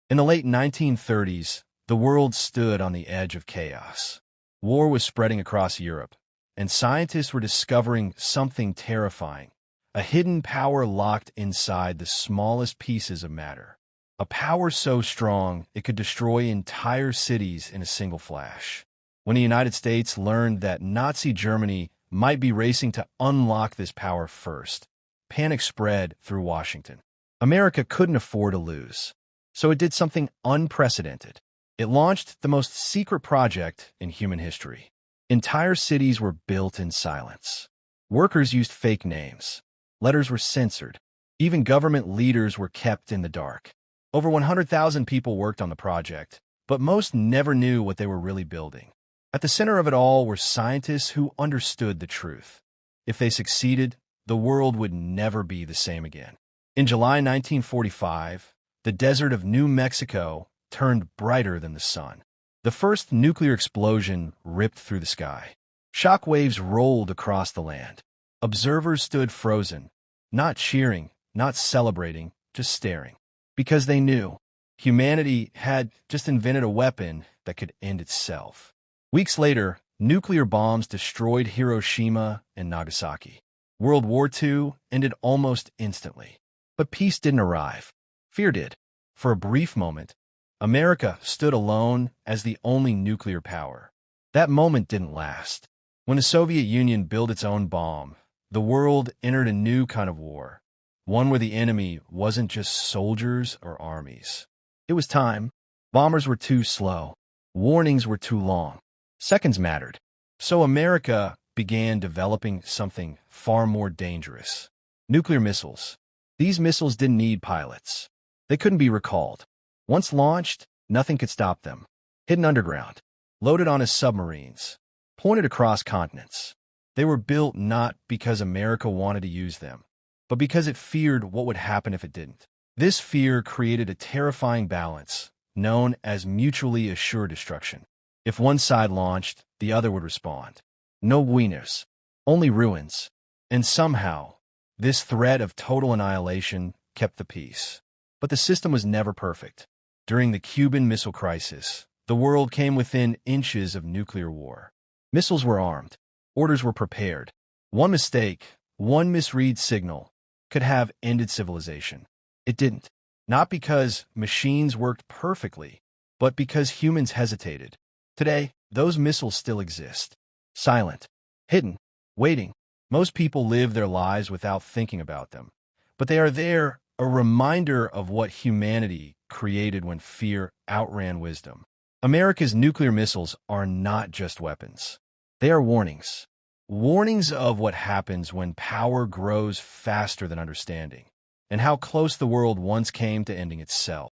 In the late 1930s, the world stood on the edge of chaos. War was spreading across Europe, and scientists were discovering something terrifying: a hidden power locked inside the smallest pieces of matter. A power so strong it could destroy entire cities in a single flash. When the United States learned that Nazi Germany might be racing to unlock this power first, panic spread through Washington. America couldn't afford to lose, so it did something unprecedented. It launched the most secret project in human history. Entire cities were built in silence. Workers used fake names. Letters were censored. Even government leaders were kept in the dark. Over 100,000 people worked on the project, but most never knew what they were really building. At the center of it all were scientists who understood the truth. If they succeeded, the world would never be the same again. In July 1945, the desert of New Mexico turned brighter than the sun. The first nuclear explosion ripped through the sky. Shock waves rolled across the land. Observers stood frozen, not cheering, not celebrating, just staring. Because they knew humanity had just invented a weapon that could end itself. Weeks later, nuclear bombs destroyed Hiroshima and Nagasaki. World War II ended almost instantly. But peace didn't arrive. Fear did. For a brief moment, America stood alone as the only nuclear power. That moment didn't last. When the Soviet Union built its own bomb, the world entered a new kind of war. One where the enemy wasn't just soldiers or armies. It was time. Bombers were too slow. Warnings were too long. Seconds mattered. So America began developing something far more dangerous: nuclear missiles. These missiles didn't need pilots. They couldn't be recalled. Once launched, nothing could stop them. Hidden underground, loaded onto submarines, pointed across continents. They were built not because America wanted to use them, but because it feared what would happen if it didn't. This fear created a terrifying balance, known as mutually assured destruction. If one side launched, the other would respond. No winners, only ruins. And somehow, this threat of total annihilation kept the peace. But the system was never perfect. During the Cuban Missile Crisis, the world came within inches of nuclear war. Missiles were armed. Orders were prepared. One mistake, one misread signal, could have ended civilization. It didn't. Not because machines worked perfectly, but because humans hesitated. Today, those missiles still exist. Silent, hidden, waiting. Most people live their lives without thinking about them. But they are there, a reminder of what humanity created when fear outran wisdom. America's nuclear missiles are not just weapons. They are warnings. Warnings of what happens when power grows faster than understanding, and how close the world once came to ending itself.